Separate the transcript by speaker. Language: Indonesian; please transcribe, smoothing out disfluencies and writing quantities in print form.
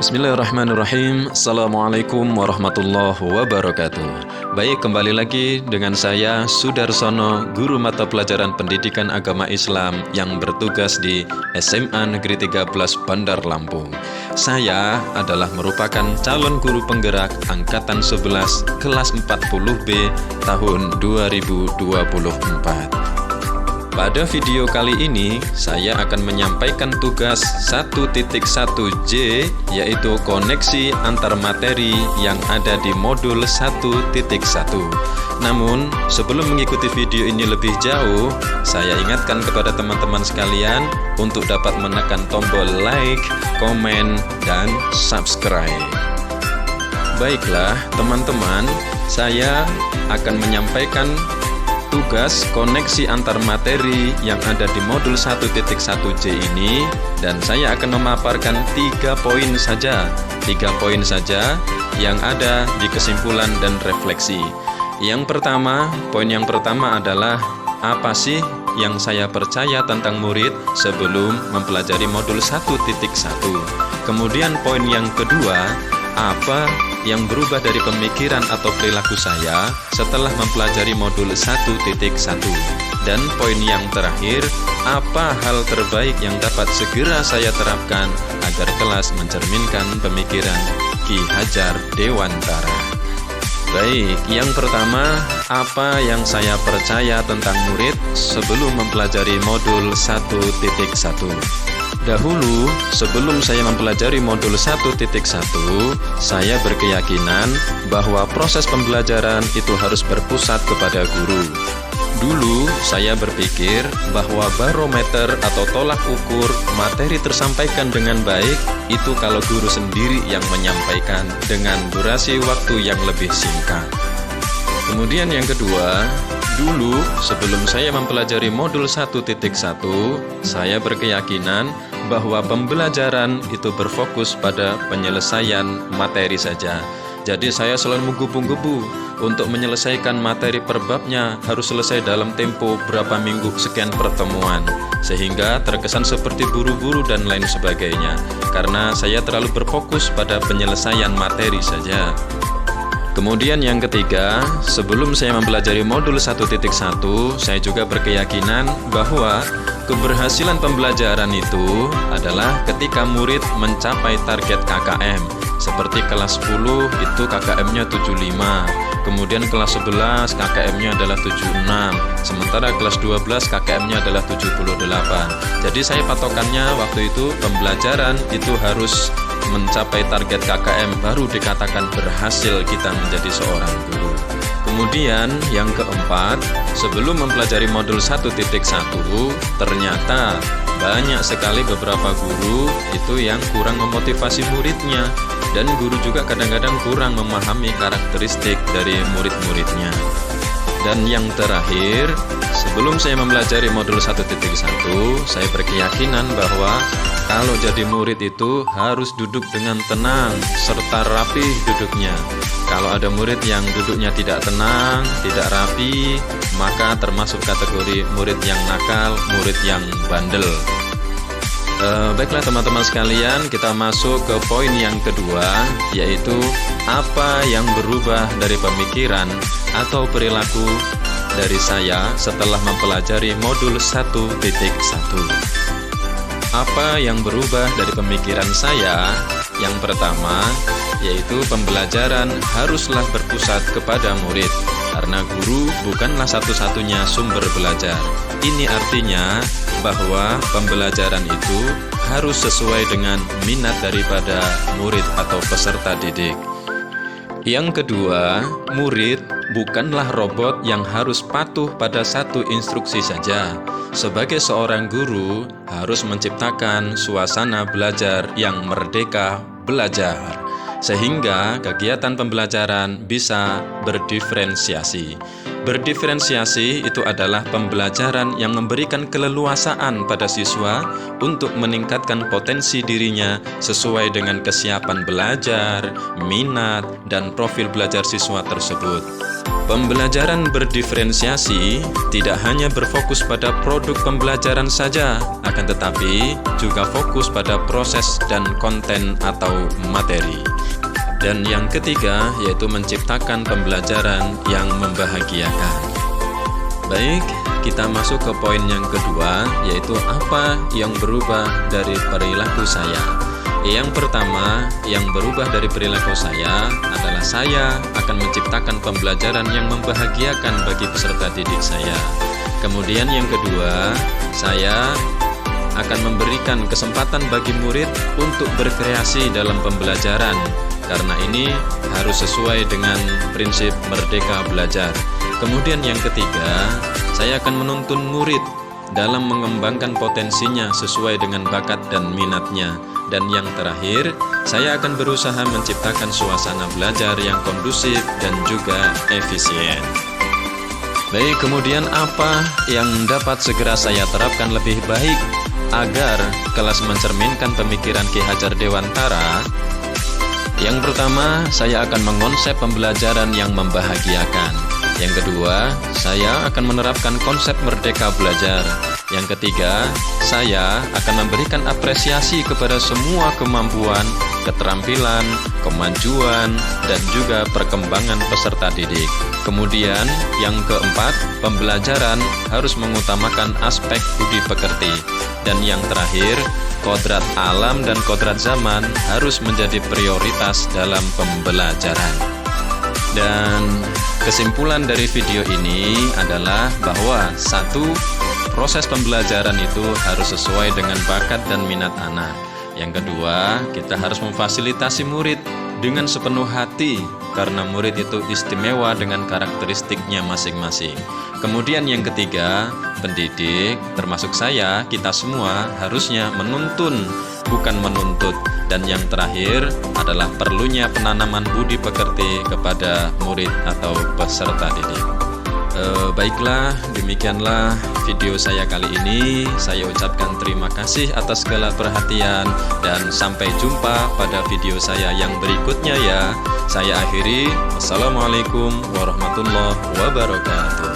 Speaker 1: Bismillahirrahmanirrahim. Assalamualaikum warahmatullahi wabarakatuh. Baik, kembali lagi dengan saya Sudarsono, guru mata pelajaran pendidikan agama Islam yang bertugas di SMA Negeri 13 Bandar Lampung. Saya adalah merupakan calon guru penggerak angkatan 11 kelas 40B tahun 2024. Pada video kali ini, saya akan menyampaikan tugas 1.1J, yaitu koneksi antar materi yang ada di modul 1.1. Namun, sebelum mengikuti video ini lebih jauh, saya ingatkan kepada teman-teman sekalian untuk dapat menekan tombol like, komen, dan subscribe. Baiklah, teman-teman, saya akan menyampaikan tugas koneksi antar materi yang ada di modul 1.1J ini, dan saya akan memaparkan 3 poin saja yang ada di kesimpulan dan refleksi. Poin yang pertama adalah apa sih yang saya percaya tentang murid sebelum mempelajari modul 1.1. Kemudian poin yang kedua, apa yang berubah dari pemikiran atau perilaku saya setelah mempelajari modul 1.1. Dan poin yang terakhir, apa hal terbaik yang dapat segera saya terapkan agar kelas mencerminkan pemikiran Ki Hajar Dewantara. Baik, yang pertama, apa yang saya percaya tentang murid sebelum mempelajari modul 1.1. Dahulu, sebelum saya mempelajari modul 1.1, saya berkeyakinan bahwa proses pembelajaran itu harus berpusat kepada guru. Dulu, saya berpikir bahwa barometer atau tolak ukur materi tersampaikan dengan baik itu kalau guru sendiri yang menyampaikan dengan durasi waktu yang lebih singkat. Kemudian yang kedua, dulu sebelum saya mempelajari modul 1.1, saya berkeyakinan bahwa pembelajaran itu berfokus pada penyelesaian materi saja. Jadi saya selalu menggebu-gebu untuk menyelesaikan materi per babnya harus selesai dalam tempo berapa minggu sekian pertemuan, sehingga terkesan seperti buru-buru dan lain sebagainya, karena saya terlalu berfokus pada penyelesaian materi saja. Kemudian yang ketiga, sebelum saya mempelajari modul 1.1, saya juga berkeyakinan bahwa keberhasilan pembelajaran itu adalah ketika murid mencapai target KKM. Seperti kelas 10 itu KKM-nya 75, kemudian kelas 11 KKM-nya adalah 76, sementara kelas 12 KKM-nya adalah 78. Jadi saya patokannya waktu itu pembelajaran itu harus mencapai target KKM baru dikatakan berhasil kita menjadi seorang guru. Kemudian yang keempat, sebelum mempelajari modul 1.1, ternyata banyak sekali beberapa guru itu yang kurang memotivasi muridnya, dan guru juga kadang-kadang kurang memahami karakteristik dari murid-muridnya. Dan yang terakhir, sebelum saya mempelajari modul 1.1, saya berkeyakinan bahwa kalau jadi murid itu harus duduk dengan tenang serta rapi duduknya. Kalau ada murid yang duduknya tidak tenang, tidak rapi, maka termasuk kategori murid yang nakal, murid yang bandel. Baiklah teman-teman sekalian, kita masuk ke poin yang kedua, yaitu apa yang berubah dari pemikiran atau perilaku dari saya setelah mempelajari modul 1.1. Apa yang berubah dari pemikiran saya? Yang pertama, yaitu pembelajaran haruslah berpusat kepada murid, karena guru bukanlah satu-satunya sumber belajar. Ini artinya bahwa pembelajaran itu harus sesuai dengan minat daripada murid atau peserta didik. Yang kedua, murid bukanlah robot yang harus patuh pada satu instruksi saja. Sebagai seorang guru, harus menciptakan suasana belajar yang merdeka belajar, sehingga kegiatan pembelajaran bisa berdiferensiasi. Berdiferensiasi itu adalah pembelajaran yang memberikan keleluasaan pada siswa untuk meningkatkan potensi dirinya sesuai dengan kesiapan belajar, minat, dan profil belajar siswa tersebut. Pembelajaran berdiferensiasi tidak hanya berfokus pada produk pembelajaran saja, akan tetapi juga fokus pada proses dan konten atau materi. Dan yang ketiga yaitu menciptakan pembelajaran yang membahagiakan. Baik, kita masuk ke poin yang kedua, yaitu apa yang berubah dari perilaku saya. Yang pertama, yang berubah dari perilaku saya adalah saya akan menciptakan pembelajaran yang membahagiakan bagi peserta didik saya. Kemudian yang kedua, saya akan memberikan kesempatan bagi murid untuk berkreasi dalam pembelajaran, karena ini harus sesuai dengan prinsip merdeka belajar. Kemudian yang ketiga, saya akan menuntun murid dalam mengembangkan potensinya sesuai dengan bakat dan minatnya. Dan yang terakhir, saya akan berusaha menciptakan suasana belajar yang kondusif dan juga efisien. Baik, kemudian apa yang dapat segera saya terapkan lebih baik agar kelas mencerminkan pemikiran Ki Hajar Dewantara? Yang pertama, saya akan mengonsep pembelajaran yang membahagiakan. Yang kedua, saya akan menerapkan konsep merdeka belajar. Yang ketiga, saya akan memberikan apresiasi kepada semua kemampuan, keterampilan, kemajuan, dan juga perkembangan peserta didik. Kemudian, yang keempat, pembelajaran harus mengutamakan aspek budi pekerti. Dan yang terakhir, kodrat alam dan kodrat zaman harus menjadi prioritas dalam pembelajaran. Dan kesimpulan dari video ini adalah bahwa satu, proses pembelajaran itu harus sesuai dengan bakat dan minat anak. Yang kedua, kita harus memfasilitasi murid dengan sepenuh hati karena murid itu istimewa dengan karakteristiknya masing-masing. Kemudian yang ketiga, pendidik termasuk saya, kita semua harusnya menuntun bukan menuntut. Dan yang terakhir adalah perlunya penanaman budi pekerti kepada murid atau peserta didik. Baiklah, demikianlah video saya kali ini. Saya ucapkan terima kasih atas segala perhatian dan sampai jumpa pada video saya yang berikutnya ya. Saya akhiri. Wassalamualaikum warahmatullahi wabarakatuh.